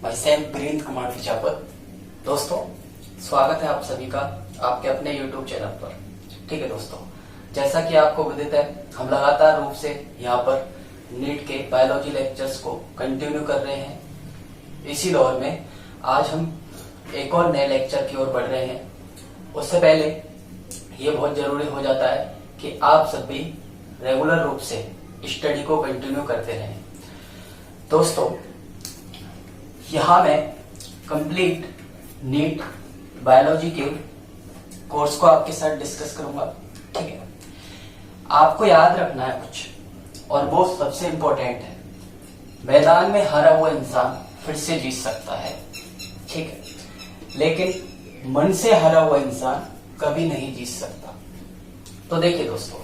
भाई सैम वीरेंद्र कुमार फिजापर। दोस्तों स्वागत है आप सभी का आपके अपने YouTube चैनल पर। ठीक है दोस्तों, जैसा कि आपको विदित है हम लगातार रूप से यहाँ पर नीट के बायोलॉजी लेक्चर्स को कंटिन्यू कर रहे हैं। इसी दौर में आज हम एक और नए लेक्चर की ओर बढ़ रहे हैं। उससे पहले ये बहुत जरूरी हो जाता है कि आप सभी रेगुलर रूप से स्टडी को कंटिन्यू करते रहें। दोस्तों यहाँ मैं कंप्लीट नीट बायोलॉजी के कोर्स को आपके साथ डिस्कस करूंगा। ठीक है, आपको याद रखना है कुछ, और वो सबसे इम्पोर्टेंट है, मैदान में हारा हुआ इंसान फिर से जीत सकता है। ठीक है, लेकिन मन से हारा हुआ इंसान कभी नहीं जीत सकता। तो देखिए दोस्तों,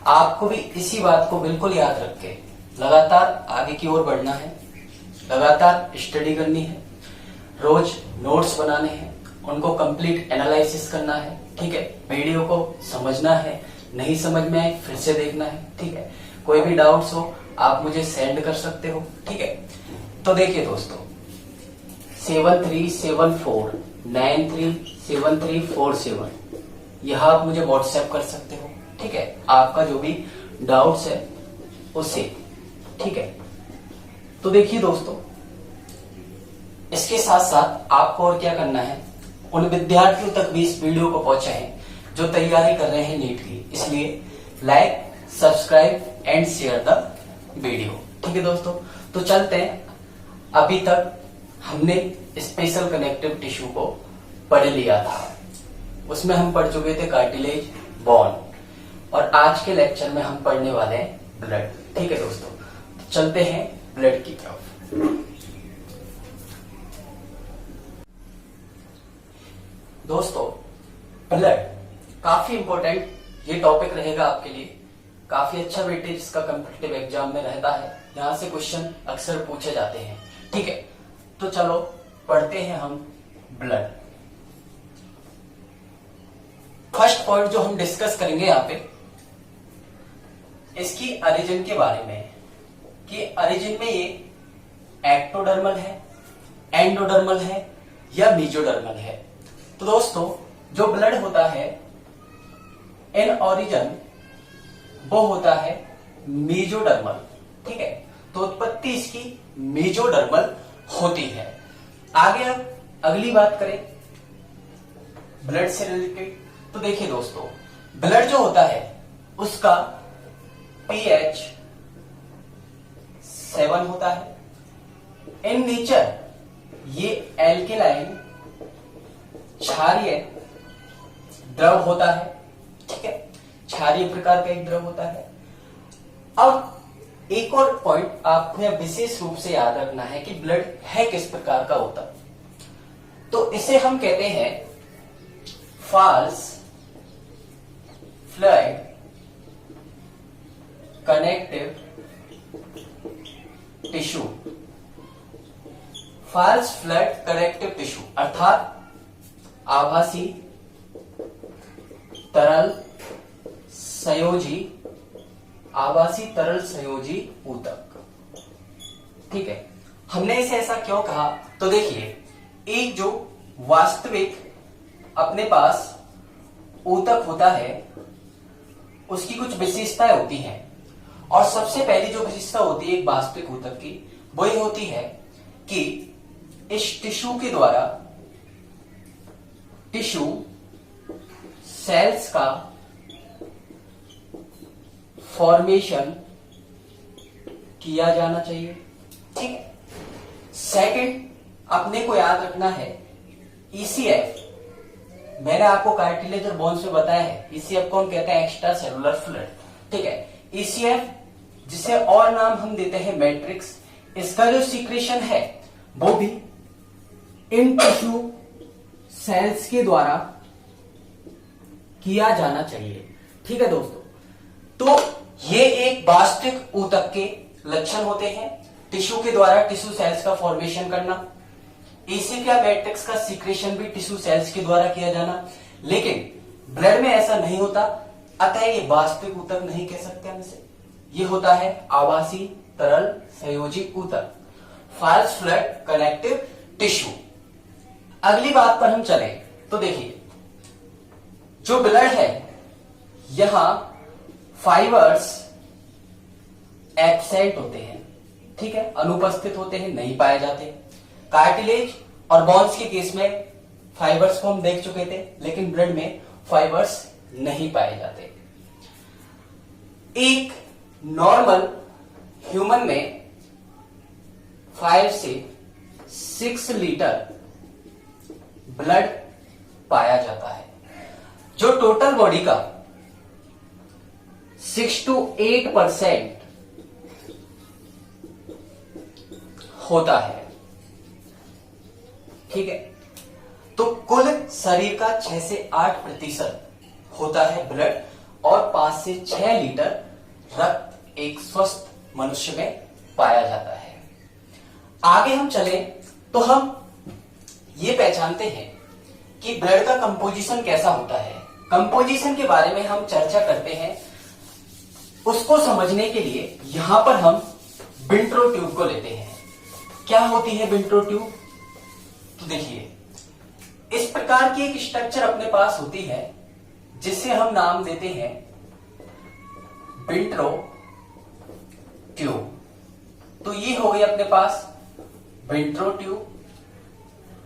आपको भी इसी बात को बिल्कुल याद रख के लगातार आगे की ओर बढ़ना है, लगातार स्टडी करनी है, रोज नोट्स बनाने हैं, उनको कंप्लीट एनालिसिस करना है। ठीक है, वीडियो को समझना है, नहीं समझ में आए फिर से देखना है। ठीक है, कोई भी डाउट्स हो आप मुझे सेंड कर सकते हो। ठीक है, तो देखिए दोस्तों 7374937347 यह आप मुझे व्हाट्सएप कर सकते हो। ठीक है, आपका जो भी डाउट्स है उससे। ठीक है, तो देखिए दोस्तों इसके साथ साथ आपको और क्या करना है, उन विद्यार्थियों तक भी इस वीडियो को पहुंचाएं जो तैयारी कर रहे हैं नीट की। इसलिए like, subscribe and share the video. ठीक है दोस्तों, तो चलते हैं। अभी तक हमने स्पेशल कनेक्टिव टिश्यू को पढ़ लिया था, उसमें हम पढ़ चुके थे कार्टिलेज, बोन, और आज के लेक्चर में हम पढ़ने वाले हैं ब्लड। ठीक है दोस्तों, तो चलते हैं ब्लड की तरफ। दोस्तों ब्लड काफी इंपॉर्टेंट ये टॉपिक रहेगा आपके लिए। काफी अच्छा वेटेज इसका कॉम्पिटिटिव एग्जाम में रहता है, यहां से क्वेश्चन अक्सर पूछे जाते हैं। ठीक है, तो चलो पढ़ते हैं हम ब्लड। फर्स्ट पॉइंट जो हम डिस्कस करेंगे यहाँ पे, इसकी ओरिजिन के बारे में, कि ओरिजिन में ये एक्टोडर्मल है, एंडोडर्मल है या मीजोडर्मल है। तो दोस्तों जो ब्लड होता है इन ओरिजिन वो होता है मीजोडर्मल। ठीक है, तो उत्पत्ति इसकी मीजोडर्मल होती है। आगे अब अगली बात करें ब्लड से रिलेटेड, तो देखिए दोस्तों ब्लड जो होता है उसका pH 7 होता है। इन नेचर ये एल्केलाइन क्षारीय द्रव होता है। ठीक है, क्षारीय प्रकार का एक द्रव होता है। अब एक और पॉइंट आपको विशेष रूप से याद रखना है कि ब्लड है किस प्रकार का होता, तो इसे हम कहते हैं false fluid connective tissue. False fluid connective tissue अर्थात आभासी तरल संयोजी, आभासी तरल संयोजी ऊतक। ठीक है, हमने इसे ऐसा क्यों कहा, तो देखिए एक जो वास्तविक अपने पास ऊतक होता है उसकी कुछ विशेषताएं होती हैं, और सबसे पहली जो विशेषता होती है एक वास्तविक ऊतक की वो ये होती है कि इस टिश्यू के द्वारा टिश्यू सेल्स का फॉर्मेशन किया जाना चाहिए। ठीक है, सेकंड अपने को याद रखना है ECF। मैंने आपको कार्टिलेज और बोन्स में बताया है ECF को हम कहते हैं एक्स्ट्रा सेलुलर फ्लूइड। ठीक है, ECF जिसे और नाम हम देते हैं मैट्रिक्स, इसका जो सीक्रेशन है वो भी इन टिश्यू सेल्स के द्वारा किया जाना चाहिए। ठीक है दोस्तों, तो ये एक वास्तविक ऊतक के लक्षण होते हैं, टिश्यू के द्वारा टिश्यू सेल्स का फॉर्मेशन करना, ECF या मैट्रिक्स का सीक्रेशन भी टिश्यू सेल्स के द्वारा किया जाना। लेकिन ब्लड में ऐसा नहीं होता, अतः ये वास्तविक ऊतक नहीं कह सकते हम इसे। ये होता है आभासी तरल संयोजी ऊतक। False flood connective tissue. अगली बात पर हम चले तो देखिए, जो ब्लड है यहां फाइबर्स एब्सेंट होते हैं, ठीक है, अनुपस्थित होते हैं, नहीं पाए जाते। कार्टिलेज और बोन्स के केस में फाइबर्स को हम देख चुके थे, लेकिन ब्लड में फाइबर्स नहीं पाए जाते। एक नॉर्मल ह्यूमन में 5 से 6 लीटर ब्लड पाया जाता है, जो टोटल बॉडी का 6 to 8% होता है, ठीक है। तो कुल शरीर का 6 से 8% होता है ब्लड, और 5 से 6 लीटर रक्त एक स्वस्थ मनुष्य में पाया जाता है। आगे हम चले तो हम ये पहचानते हैं कि ब्लड का कंपोजिशन कैसा होता है। कंपोजिशन के बारे में हम चर्चा करते हैं। उसको समझने के लिए यहां पर हम विंट्रो ट्यूब को लेते हैं। क्या होती है विंट्रो ट्यूब? तो देखिए, इस प्रकार की एक स्ट्रक्चर अपने पास होती है जिसे हम नाम देते हैं विंट्रो ट्यूब। तो ये हो गई अपने पास विंट्रो ट्यूब।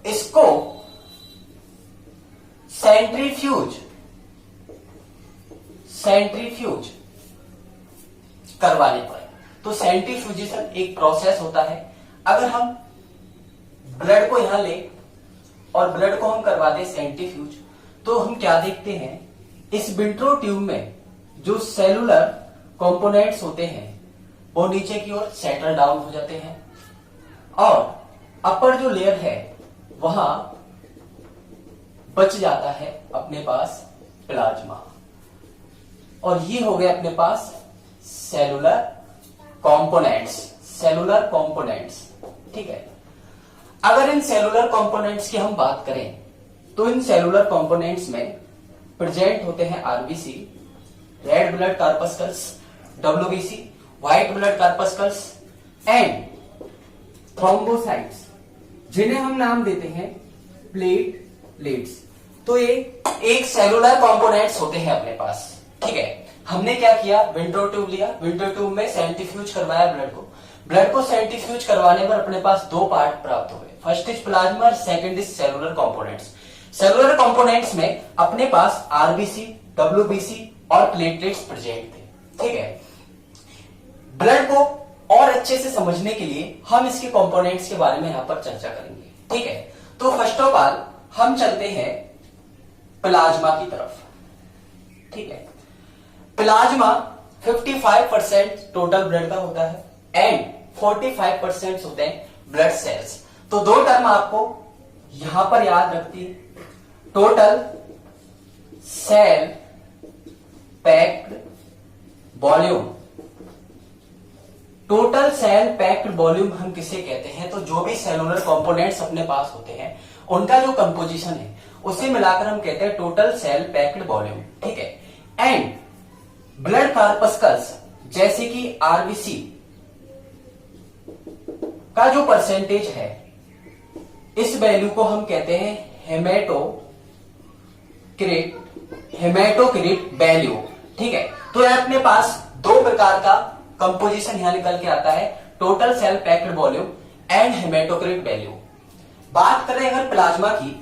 इसको सेंट्रीफ्यूज करवाने पर, तो सेंट्रीफ्यूजेशन एक प्रोसेस होता है। अगर हम ब्लड को यहां ले और ब्लड को हम करवा दें सेंट्रीफ्यूज, तो हम क्या देखते हैं, इस विंट्रो ट्यूब में जो सेलुलर कंपोनेंट्स होते हैं वो नीचे की ओर सेटल डाउन हो जाते हैं, और अपर जो लेयर है वहां बच जाता है अपने पास प्लाज्मा, और ये हो गए अपने पास सेलुलर कंपोनेंट्स, ठीक है। अगर इन सेलुलर कंपोनेंट्स की हम बात करें तो इन सेलुलर कंपोनेंट्स में प्रेजेंट होते हैं RBC, red blood corpuscles, WBC, white blood corpuscles and thrombocytes, जिन्हें हम नाम देते हैं प्लेटलेट्स। तो ये एक सेलुलर कंपोनेंट्स होते हैं अपने पास, ठीक है। हमने क्या किया, विंट्रो ट्यूब लिया, विंट्रो ट्यूब में सेंट्रीफ्यूज करवाया ब्लड को सेंट्रीफ्यूज करवाने पर अपने पास 2 पार्ट प्राप्त हुए। फर्स्ट इज प्लाज्मा और second is cellular components. Cellular components में अपने पास आरबीसी, डब्ल्यूबीसी और प्लेटलेट्स प्रेजेंट थे, ठीक है। ब्लड को और अच्छे से समझने के लिए हम इसके कंपोनेंट्स के बारे में यहां पर चर्चा करेंगे, ठीक है। तो फर्स्ट ऑफ ऑल हम चलते हैं प्लाज्मा की तरफ, ठीक है। प्लाज्मा 55% टोटल ब्लड का होता है एंड 45% होते हैं ब्लड सेल्स। तो 2 टर्म आपको यहां पर याद रखती है, total sale packed volume. Total sale packed volume हम किसे कहते हैं, तो जो भी सेलुलर कंपोनेंट्स अपने पास होते हैं उनका जो कंपोजिशन है उसे मिलाकर हम कहते हैं टोटल सेल पैक्ड वॉल्यूम, ठीक है। एंड ब्लड कॉर्पस्कल्स जैसे कि आरबीसी का जो परसेंटेज है, इस वैल्यू को हम कहते हैं हेमेटोक्रिट वैल्यू, ठीक है। तो यह अपने पास 2 प्रकार का कंपोजिशन यहां निकल के आता है, total sale packed volume and haematocrit value. बात करें अगर प्लाज्मा की,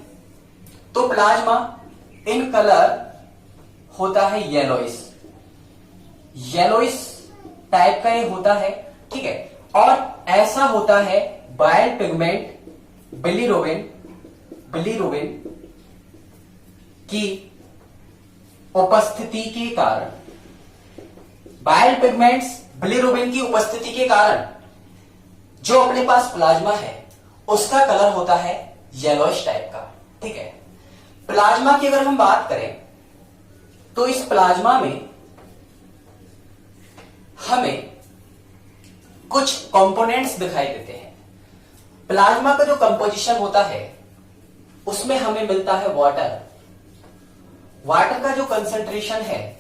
तो प्लाज्मा इन कलर होता है येलोइश टाइप का ये होता है, ठीक है। और ऐसा होता है बाइल पिगमेंट बिलीरुबिन की उपस्थिति के कारण। बाइल पिगमेंट्स बिलीरुबिन की उपस्थिति के कारण जो अपने पास प्लाज्मा है उसका कलर होता है येलोइश टाइप का, ठीक है। प्लाज्मा की अगर हम बात करें तो इस प्लाज्मा में हमें कुछ कंपोनेंट्स दिखाई देते हैं। प्लाज्मा का जो कंपोजिशन होता है उसमें हमें मिलता है वाटर का जो कंसंट्रेशन है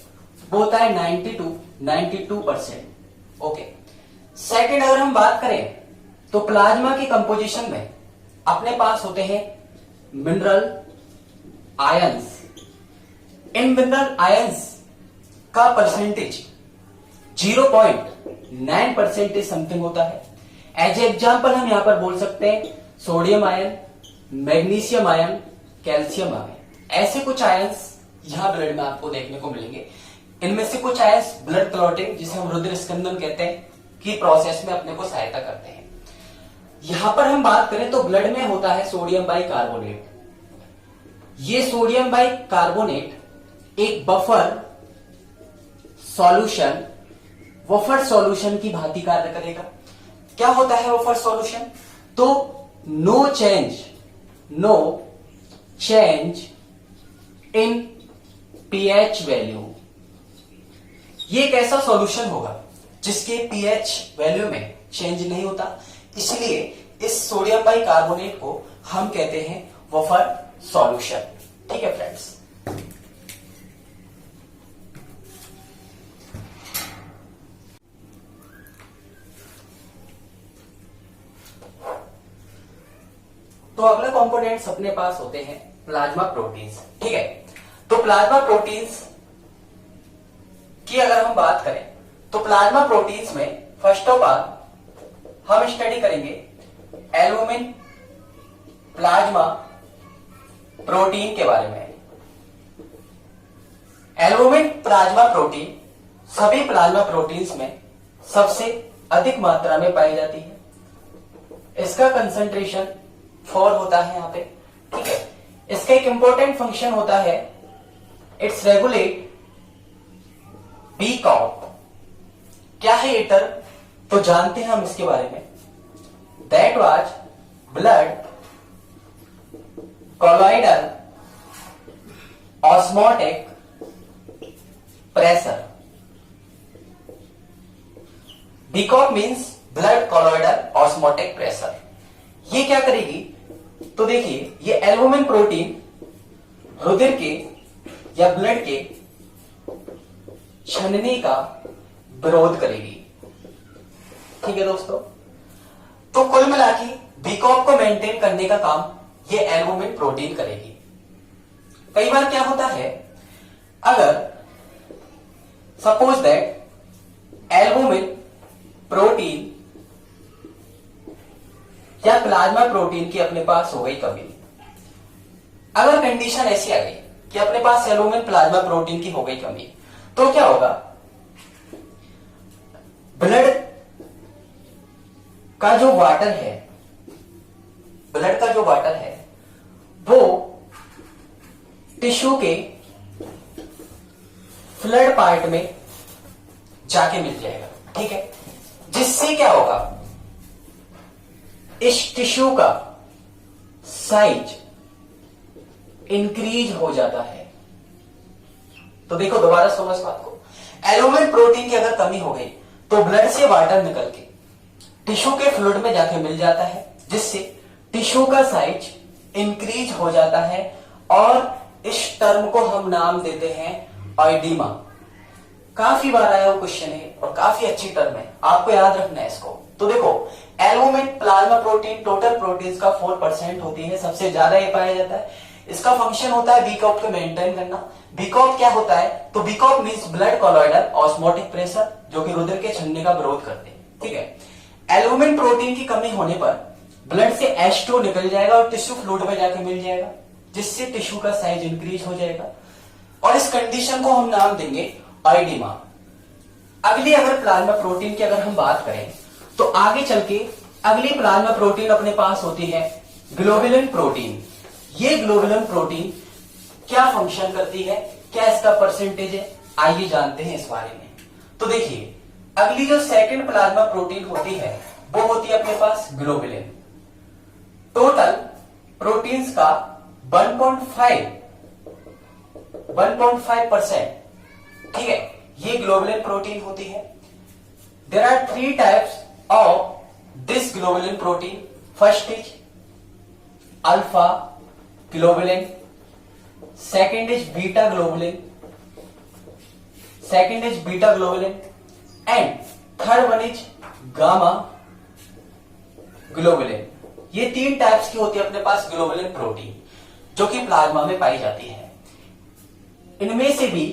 वो होता है 92%, ओके। सेकंड अगर हम बात करें तो प्लाज्मा की कंपोजिशन में अपने पास होते हैं मिनरल आयंस। इन मिनरल आयंस का परसेंटेज 0.9% समथिंग होता है। एज एग्जाम्पल हम यहां पर बोल सकते हैं sodium ion, magnesium ion, calcium ion. ऐसे कुछ आयंस यहां ब्लड में आपको देखने को मिलेंगे। इनमें से कुछ आयंस ब्लड क्लॉटिंग, जिसे हम रुधिर स्कंदन कहते हैं, की प्रोसेस में अपने को सहायता करते हैं। यहां पर हम बात करें तो ब्लड में होता है सोडियम बाइकार्बोनेट। ये सोडियम बाइकार्बोनेट एक वफर सॉल्यूशन की भांति कार्य करेगा। क्या होता है वफर सॉल्यूशन? तो no change in pH value. ये एक ऐसा सॉल्यूशन होगा जिसके पीएच वैल्यू में चेंज नहीं होता, इसलिए इस सोडियम बाइकार्बोनेट को हम कहते हैं वफर सॉल्यूशन। ठीक है फ्रेंड्स। तो अगला कंपोनेंट्स अपने पास होते हैं प्लाज्मा प्रोटीन्स। ठीक है, तो प्लाज्मा प्रोटीन्स की अगर हम बात करें तो प्लाज्मा प्रोटीन्स में फर्स्ट ऑफ ऑल हम स्टडी करेंगे एल्बुमिन प्लाज्मा प्रोटीन के बारे में। एल्बुमिन प्लाज्मा प्रोटीन सभी प्लाज्मा प्रोटीन्स में सबसे अधिक मात्रा में पाई जाती है। इसका कंसंट्रेशन 4 होता है यहां पे। ठीक है, इसका एक इंपॉर्टेंट फंक्शन होता है, इट्स रेगुलेट बी काउंट। क्या है ये टर्म? तो जानते हैं हम इसके बारे में। That was blood colloidal osmotic pressure. बीकॉक means blood colloidal osmotic pressure. ये क्या करेगी? तो देखिए, ये एल्बुमिन प्रोटीन रुधिर के या ब्लड के छनने का विरोध करेगी। ठीक है दोस्तों, तो कुल मिला के बीकॉक को मेंटेन करने का काम ये एल्बुमिन प्रोटीन करेगी। कई बार क्या होता है, अगर सपोज दैट एल्बुमिन प्रोटीन या प्लाज्मा प्रोटीन की अपने पास हो गई कमी, अगर कंडीशन ऐसी आ गई कि अपने पास एल्बुमिन प्लाज्मा प्रोटीन की हो गई कमी, तो क्या होगा? ब्लड का जो वाटर है वो टिश्यू के फ्लड पार्ट में जाके मिल जाएगा। ठीक है, जिससे क्या होगा? इस टिश्यू का साइज इंक्रीज हो जाता है। तो देखो, दोबारा समझ बात को। एल्बुमिन प्रोटीन की अगर कमी हो गई तो ब्लड से वाटर निकल के टिश्यू के फ्लूइड में जाके मिल जाता है, जिससे टिश्यू का साइज इंक्रीज हो जाता है, और इस टर्म को हम नाम देते हैं ऑइडिमा। काफी बार आया हुआ क्वेश्चन है और काफी अच्छी टर्म है, आपको याद रखना है इसको। तो देखो, albumin plasma protein total proteins का 4% होती है, सबसे ज्यादा ये पाया जाता है। इसका फंक्शन होता है बीकॉक को मेंटेन करना। बीकॉक क्या होता है? तो बीकॉक means blood colloidal osmotic pressure, जो कि रुधिर के छनने का विरोध करते हैं। ठीक है, एल्बुमिन प्रोटीन की कमी होने पर ब्लड से H2 निकल जाएगा और टिश्यू फ्लूइड में जाकर मिल जाएगा, जिससे टिश्यू का साइज इंक्रीज हो जाएगा, और इस कंडीशन को हम नाम देंगे ऑइडिमा। अगली अगर प्लाज्मा प्रोटीन की अगर हम बात करें तो आगे चल के अगली प्लाज्मा प्रोटीन अपने पास होती है ग्लोबुलिन प्रोटीन। ये ग्लोबुलिन प्रोटीन क्या फंक्शन करती है, क्या इसका परसेंटेज है, आइए जानते हैं इस बारे में। तो देखिए, अगली जो सेकंड प्लाज्मा प्रोटीन होती है वो होती है अपने पास ग्लोबुलिन। टोटल प्रोटीन्स का 1.5%, ठीक है, ये ग्लोबुलिन प्रोटीन होती है। There are 3 types of this globulin protein. First is alpha globulin, second is beta globulin, and third one is gamma globulin. ये 3 टाइप्स की होती है अपने पास ग्लोबुलिन प्रोटीन, जो कि प्लाज्मा में पाई जाती है। इनमें से भी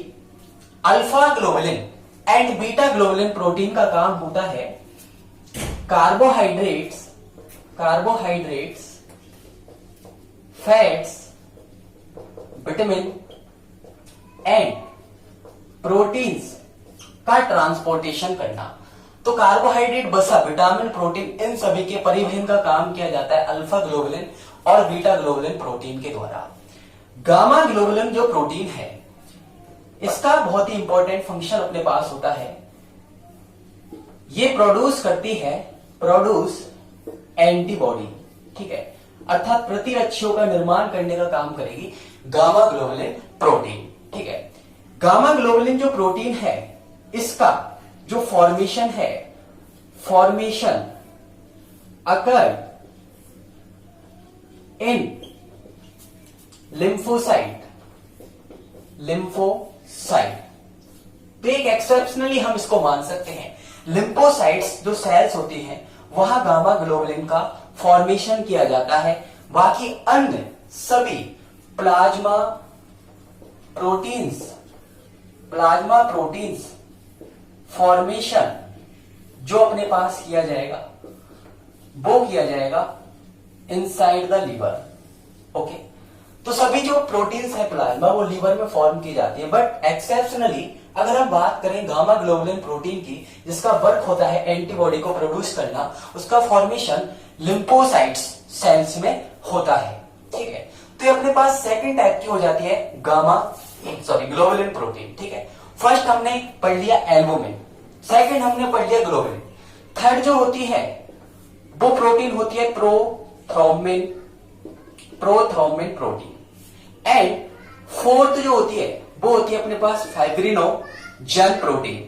alpha globulin and beta globulin protein का काम होता है carbohydrates, fats, vitamin and proteins का ट्रांसपोर्टेशन करना। तो कार्बोहाइड्रेट, वसा, विटामिन, प्रोटीन, इन सभी के परिवहन का काम किया जाता है अल्फा ग्लोबुलिन और बीटा ग्लोबुलिन प्रोटीन के द्वारा। गामा ग्लोबुलिन जो प्रोटीन है, इसका बहुत ही इंपॉर्टेंट फंक्शन अपने पास होता है। ये प्रोड्यूस एंटीबॉडी, ठीक है, अर्थात प्रतिरक्षियों का निर्माण करने का काम करेगी गामा ग्लोबुलिन प्रोटीन, ठीक है। गामा ग्लोबुलिन जो प्रोटीन है, इसका जो फॉर्मेशन अकर इन लिम्फोसाइट। तो एक एक्सेप्शनली हम इसको मान सकते हैं, लिम्फोसाइट्स जो सेल्स होती हैं, वहां गामा ग्लोबुलिन का फॉर्मेशन किया जाता है। बाकी अन्य सभी प्लाज्मा प्रोटीन्स फॉर्मेशन जो अपने पास किया जाएगा, वो किया जाएगा इनसाइड द लीवर। ओके, तो सभी जो प्रोटीन्स है प्लाज्मा, वो लीवर में फॉर्म की जाती है। बट एक्सेप्शनली अगर हम बात करें गामा ग्लोबुलिन प्रोटीन की, जिसका वर्क होता है एंटीबॉडी को प्रोड्यूस करना, उसका फॉर्मेशन लिम्फोसाइट्स सेल्स में होता है, ठीक है। तो ये अपने पास सेकंड टाइप की हो जाती है ग्लोबुलिन प्रोटीन, ठीक है। फर्स्ट हमने पढ़ लिया एल्बुमिन, सेकंड हमने पढ़ लिया ग्लोबुलिन। थर्ड जो होती है वो प्रोटीन होती है प्रोथ्रोम्बिन प्रोटीन। एंड फोर्थ जो होती है वो होती है अपने पास फाइब्रिनोजन प्रोटीन।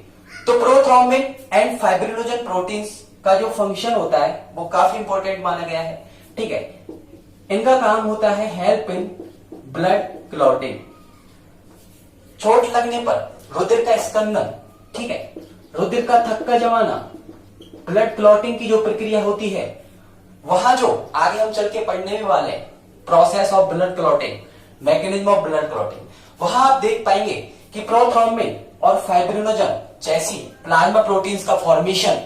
तो प्रोथ्रोम्बिन एंड फाइब्रिनोजन प्रोटीन्स का जो फंक्शन होता है वो काफी इंपॉर्टेंट माना गया है, ठीक है। इनका काम होता है हेल्प इन ब्लड क्लॉटिंग, चोट लगने पर रुधिर का स्कंदन, ठीक है, रुधिर का थक्का जमाना, ब्लड क्लॉटिंग की जो प्रक्रिया होती है, वहां जो आगे हम चल के पढ़ने भी वाले process of blood clotting, mechanism of blood clotting, वहां आप देख पाएंगे कि प्रोथ्रोम्बिन और फाइब्रिनोजन जैसी प्लाज्मा प्रोटीन्स का फॉर्मेशन,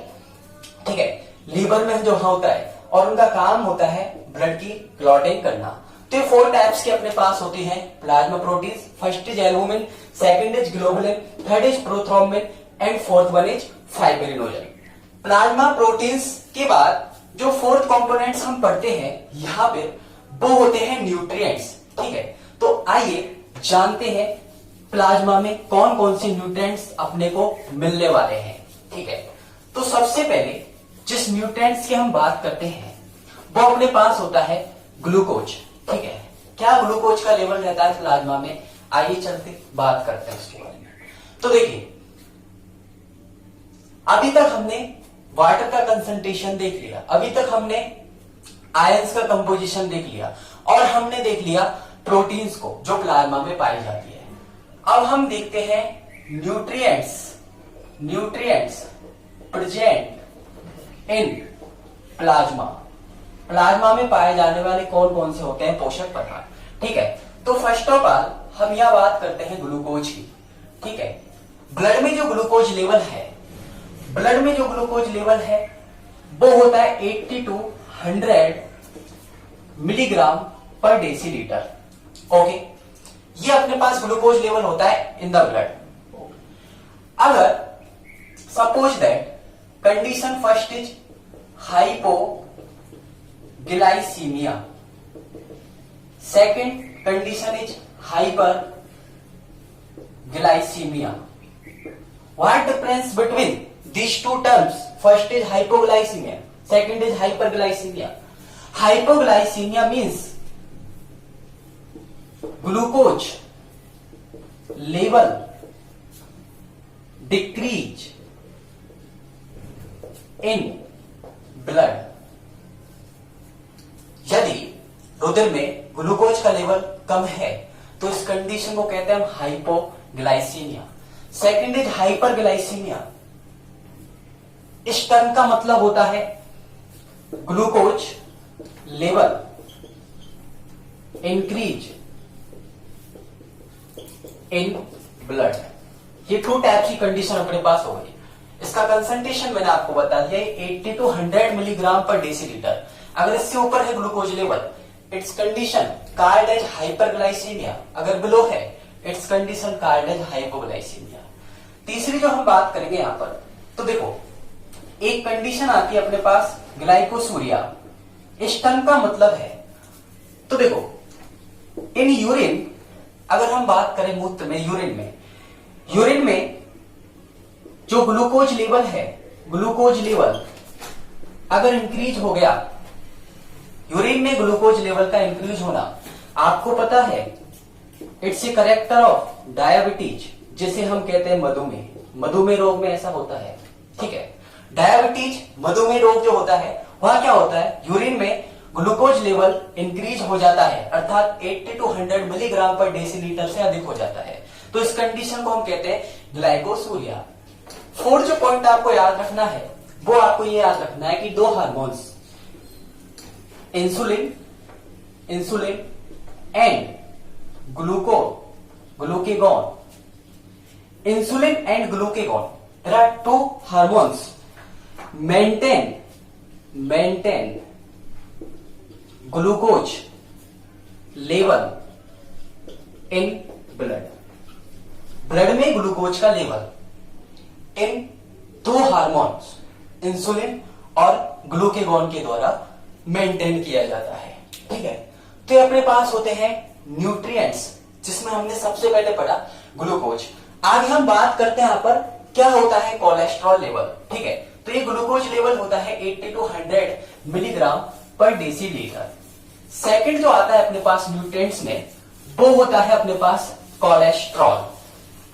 ठीक है, लीवर में जो होता है और उनका काम होता है ब्लड की क्लॉटिंग करना। तो ये 4 टाइप्स के अपने पास होती हैं plasma proteins. First is albumin, second is globulin, third is prothrombin and fourth one is fibrinogen. Plasma proteins के बाद जो फोर्थ कंपोनेंट्स हम पढ़ते हैं यहां पे, वो होते हैं न्यूट्रिएंट्स, ठीक है। तो आइए जानते हैं प्लाज्मा में कौन कौन से न्यूट्रिएंट्स अपने को मिलने वाले हैं, ठीक है। तो सबसे पहले जिस न्यूट्रिएंट्स की हम बात करते हैं वो अपने पास होता है ग्लूकोज, ठीक है। क्या ग्लूकोज का लेवल रहता है प्लाज्मा में, आइए चलते बात करते हैं उसके बारे में। तो देखिए, अभी तक हमने वाटर का कंसंट्रेशन देख लिया, अभी तक हमने आयंस का कंपोजिशन देख लिया, और हमने देख लिया प्रोटीन्स को जो प्लाज्मा में पाई जाती है। अब हम देखते हैं न्यूट्रिएंट्स प्रेजेंट इन प्लाज्मा में पाए जाने वाले कौन कौन से होते हैं पोषक पदार्थ, ठीक है। तो फर्स्ट ऑफ ऑल हम यह बात करते हैं ग्लूकोज की, ठीक है। ब्लड में जो ग्लूकोज लेवल है वो होता है 80 to 100 मिलीग्राम पर डेसीलीटर, ओके। ये अपने पास ग्लूकोज लेवल होता है इन द ब्लड। अगर suppose that condition first is hypoglycaemia, second condition is hyperglycaemia, what difference between these two terms? First is hypoglycemia, second is hyperglycemia. Hypoglycemia means glucose level decrease in blood. यदि रुधिर में glucose का level कम है तो इस condition को कहते हैं हम हाइपोग्लाइसीमिया। Second is hyperglycaemia. इस टर्म का मतलब होता है glucose level increase in blood. ये 2 टाइप की कंडीशन अपने पास हो गई। इसका कंसंट्रेशन मैंने आपको बता दिया 80 to 100 मिलीग्राम पर डेसीलीटर। अगर इससे ऊपर है glucose level, its condition called as hyperglycaemia. अगर बिलो है, its condition called as hypoglycaemia. तीसरी जो हम बात करेंगे यहां पर, तो देखो एक कंडीशन आती है अपने पास ग्लाइकोसूरिया। इस टर्म का मतलब है, तो देखो इन यूरिन, अगर हम बात करें मूत्र में, यूरिन में जो ग्लूकोज लेवल है, ग्लूकोज लेवल अगर इंक्रीज हो गया, यूरिन में ग्लूकोज लेवल का इंक्रीज होना, आपको पता है it's a character of diabetes, जिसे हम कहते हैं मधुमेह। मधुमेह रोग में ऐसा होता है, ठीक है। डायबिटीज, मधुमेह रोग जो होता है, वहां क्या होता है, यूरिन में ग्लूकोज लेवल इंक्रीज हो जाता है, अर्थात 80 to 100 मिलीग्राम पर डेसीलीटर से अधिक हो जाता है। तो इस कंडीशन को हम कहते हैं ग्लाइकोसूरिया। फोर्थ जो पॉइंट आपको याद रखना है, वो आपको ये याद रखना है कि 2 hormones insulin and glucagon, insulin and glucagon, there are 2 hormones maintain glucose level in blood में ग्लूकोज का लेवल इन 2 हार्मोन्स इंसुलिन और ग्लूकेगॉन के द्वारा मेंटेन किया जाता है, ठीक है। तो ये अपने पास होते हैं न्यूट्रिएंट्स, जिसमें हमने सबसे पहले पढ़ा ग्लूकोज। आगे हम बात करते हैं यहां पर क्या होता है कोलेस्ट्रॉल लेवल, ठीक है। तो ये ग्लूकोज लेवल होता है 80 to 100 मिलीग्राम पर डेसीलीटर। सेकंड जो आता है अपने पास न्यूट्रिएंट्स में, वो होता है अपने पास कोलेस्ट्रॉल।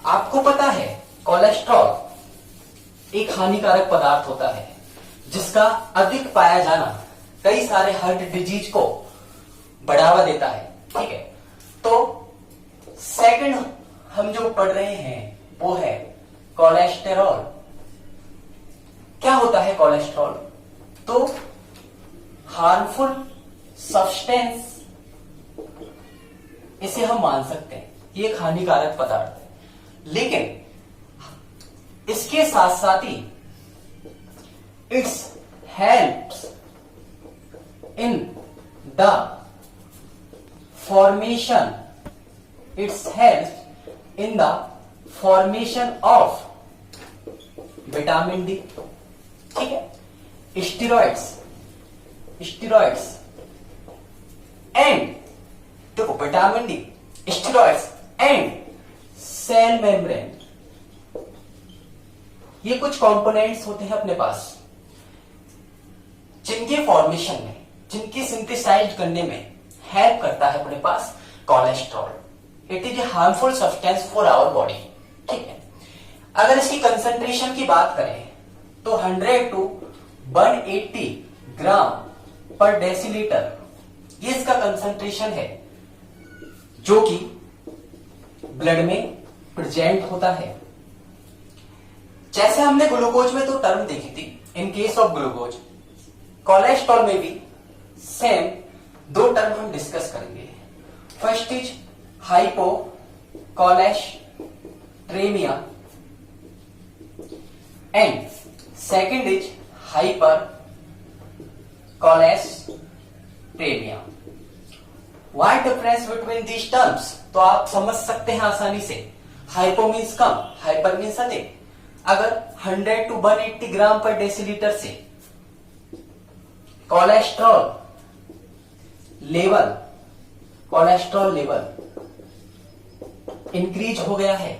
आपको पता है कोलेस्ट्रॉल एक हानिकारक पदार्थ होता है, जिसका अधिक पाया जाना कई सारे हार्ट डिजीज को बढ़ावा देता है, ठीक है। तो सेकंड हम जो पढ़ रहे हैं वो है कोलेस्टेरॉल। क्या होता है कोलेस्ट्रॉल? तो हार्मफुल सब्सटेंस, इसे हम मान सकते हैं ये एक हानिकारक पदार्थ है, लेकिन इसके साथ साथ ही its helps in the formation, of vitamin D, ठीक है। स्टेरॉइड्स एंड, देखो vitamin D, steroids and cell membrane, ये कुछ कंपोनेंट्स होते हैं अपने पास, जिनके फॉर्मेशन में, जिनकी सिंथेसाइज करने में हेल्प करता है अपने पास cholesterol. It is a harmful substance for our body, ठीक है। अगर इसकी कंसंट्रेशन की बात करें तो 100 to 180 ग्राम पर डेसीलीटर, ये इसका कंसंट्रेशन है, जो कि ब्लड में प्रेजेंट होता है। जैसे हमने ग्लूकोज में 2 टर्म देखी थी, in case of glucose, cholesterol में भी सेम 2 टर्म हम डिस्कस करेंगे। First is hypocholesteremia and second is hyper cholesteremia. What difference between these terms? तो आप समझ सकते हैं आसानी से। हाइपो मीन्स कम, हाइपर मीन्स अधिक। अगर 100 to 180 ग्राम पर डेसीलीटर से कोलेस्ट्रॉल लेवल इंक्रीज हो गया है,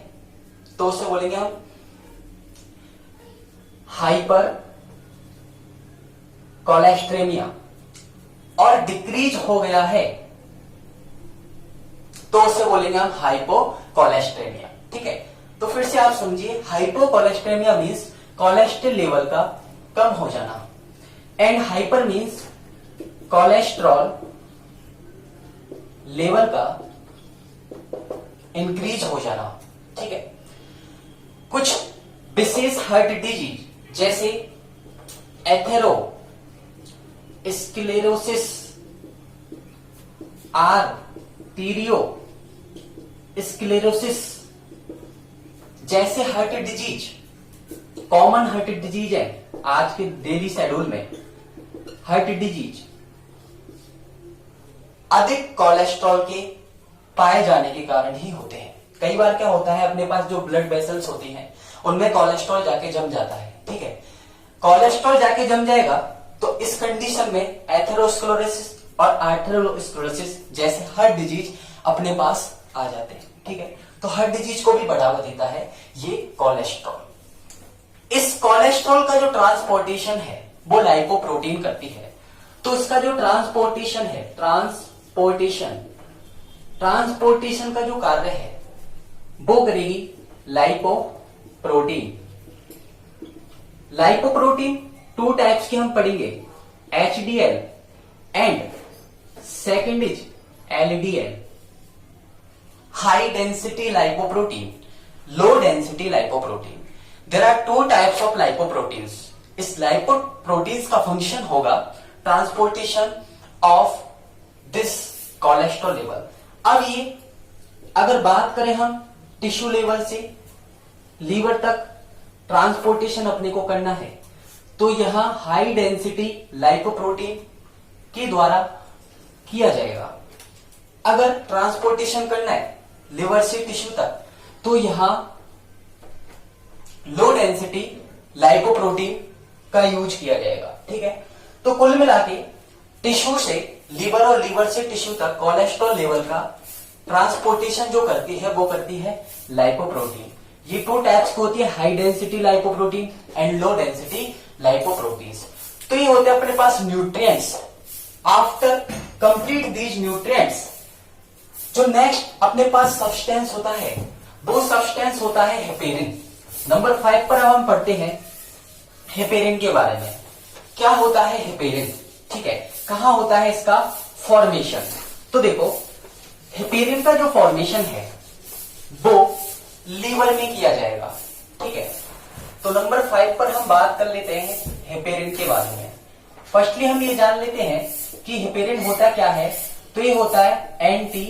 तो उसे बोलेंगे हम हाइपर कोलेस्ट्रेमिया। और डिक्रीज हो गया है तो उसे बोलेंगे हम हाइपोकोलेस्ट्रेमिया, ठीक है। तो फिर से आप समझिए, हाइपोकोलेस्ट्रेमिया मीन्स कोलेस्ट्रॉल लेवल का कम हो जाना, and hyper means cholesterol level का इंक्रीज हो जाना, ठीक है। कुछ विशेष हार्ट डिजीज जैसे स्क्लेरोसिस, आर्टीरियो स्क्लेरोसिस जैसे heart disease, common heart disease है आज के डेली शेड्यूल में, हार्ट डिजीज अधिक कोलेस्ट्रॉल के पाए जाने के कारण ही होते हैं। कई बार क्या होता है, अपने पास जो ब्लड वेसल्स होती हैं उनमें कोलेस्ट्रॉल जाके जम जाता है, ठीक है। कोलेस्ट्रॉल जाके जम जाएगा तो इस कंडीशन में एथेरोस्क्लेरोसिस और आर्थरोस्क्लेरोसिस जैसे हार्ट डिजीज अपने पास आ जाते हैं, ठीक है। तो हार्ट डिजीज को भी बढ़ावा देता है ये कोलेस्ट्रॉल। इस कोलेस्ट्रॉल का जो ट्रांसपोर्टेशन है वो लाइपोप्रोटीन करती है। तो इसका जो ट्रांसपोर्टेशन है, ट्रांसपोर्टेशन का जो कार्य है वो करेगी लाइपोप्रोटीन। लाइपोप्रोटीन टू टाइप्स के हम पढ़ेंगे, HDL and second is LDL, high density lipoprotein, low density lipoprotein. There are two types of lipoproteins. इस लाइपोप्रोटीन्स का फंक्शन होगा transportation of this cholesterol level. अब ये अगर बात करें हम टिश्यू लेवल से लीवर तक ट्रांसपोर्टेशन अपने को करना है तो यहां हाई डेंसिटी लाइपोप्रोटीन के द्वारा किया जाएगा। अगर ट्रांसपोर्टेशन करना है लिवर से टिश्यू तक तो यहां लो डेंसिटी लाइपोप्रोटीन का यूज किया जाएगा, ठीक है। तो कुल मिला के टिश्यू से लीवर और लीवर से टिश्यू तक कोलेस्ट्रॉल लेवल का ट्रांसपोर्टेशन जो करती है वो करती है लाइपोप्रोटीन। ये टू टाइप्स की होती है, high density lipoprotein and low density lipoproteins. तो ये होते हैं अपने पास nutrients. After complete these nutrients जो नेक्स्ट अपने पास सब्सटेंस होता है वो सब्सटेंस होता है हेपेरिन। नंबर 5 पर अब हम पढ़ते हैं हेपेरिन के बारे में। क्या होता है हेपेरिन, ठीक है, कहां होता है इसका फॉर्मेशन। तो देखो हेपेरिन का जो फॉर्मेशन है वो लीवर में किया जाएगा, ठीक है। तो नंबर 5 पर हम बात कर लेते हैं हेपेरिन के बारे में। फर्स्टली हम ये जान लेते हैं कि हेपेरिन होता क्या है। तो ये होता है anti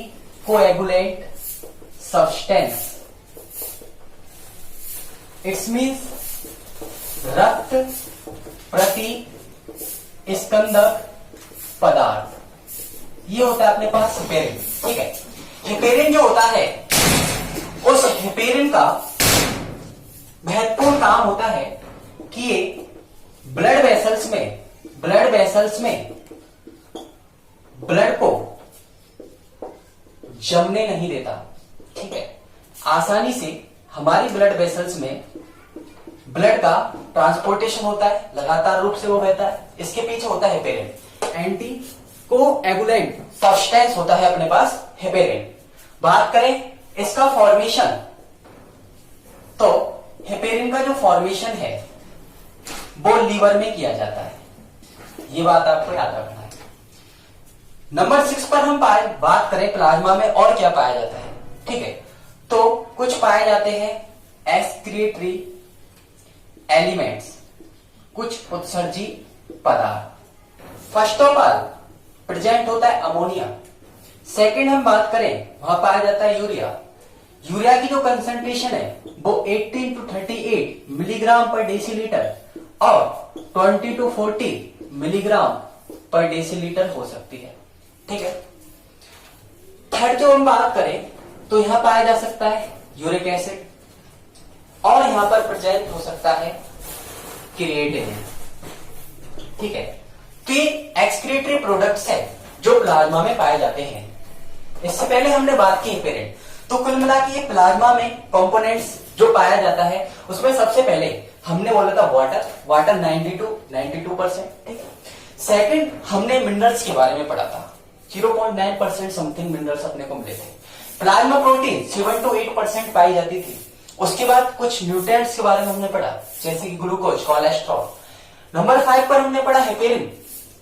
coagulant substance. It's means रक्त प्रति स्कंदक पदार्थ। ये होता है अपने पास हेपेरिन, ठीक है। हेपेरिन जो होता है उस हेपेरिन का महत्वपूर्ण काम होता है कि ये ब्लड वेसल्स में ब्लड को जमने नहीं देता, ठीक है। आसानी से हमारी ब्लड वेसल्स में ब्लड का ट्रांसपोर्टेशन होता है, लगातार रूप से वो बहता है। इसके पीछे होता है हेपेरिन, एंटी कोएगुलेंट सब्सटेंस होता है अपने पास हेपेरिन। बात करें इसका फॉर्मेशन, तो हेपेरिन का जो फॉर्मेशन है वो लीवर में किया जाता है। ये बात आपको याद रखना है। नंबर 6 पर हम बात करें प्लाज्मा में और क्या पाया जाता है, ठीक है। तो कुछ पाए जाते हैं एक्सक्रीटरी एलिमेंट्स, कुछ उत्सर्जी पदार्थ। फर्स्ट ऑफ ऑल प्रेजेंट होता है अमोनिया। सेकंड हम बात करें वहां पाया जाता है यूरिया। यूरिया की जो कंसंट्रेशन है वो 18 to 38 मिलीग्राम पर डेसीलीटर और 20 to 40 मिलीग्राम पर डेसीलीटर हो सकती है, ठीक है। थर्ड जो हम बात करें तो यहां पाया जा सकता है यूरिक एसिड और यहां पर प्रेजेंट हो सकता है क्रिएटिनिन, ठीक है। तो ये एक्सक्रीटरी प्रोडक्ट्स है जो प्लाज्मा में पाए जाते हैं। इससे पहले हमने बात की हेपेरिन। तो कुल मिला के ये प्लाज्मा में कंपोनेंट्स जो पाया जाता है उसमें सबसे पहले हमने बोला था वाटर 92%, ठीक है। सेकंड हमने मिनरल्स के बारे में पढ़ा था, 0.9% समथिंग मिनरल्स अपने को मिले थे। प्लाज्मा प्रोटीन 7 to 8% पाई जाती थी। उसके बाद कुछ न्यूट्रिएंट्स के बारे में हमने पढ़ा जैसे कि ग्लूकोज, कोलेस्ट्रॉल। नंबर 5 पर हमने पढ़ा हेपेरिन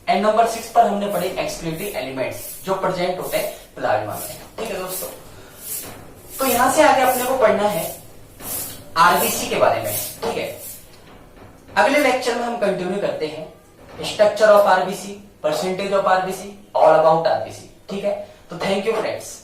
एंड नंबर 6 पर हमने पढ़े एक्सक्रीटरी एलिमेंट्स जो प्रेजेंट होते हैं प्लाज्मा में, ठीक है दोस्तों। तो यहां से आगे अपने को पढ़ना है आरबीसी के बारे में, ठीक है। अगले लेक्चर में हम कंटिन्यू करते हैं structure of RBC, percentage of RBC, all about RBC. ठीक है, तो थैंक यू फ्रेंड्स।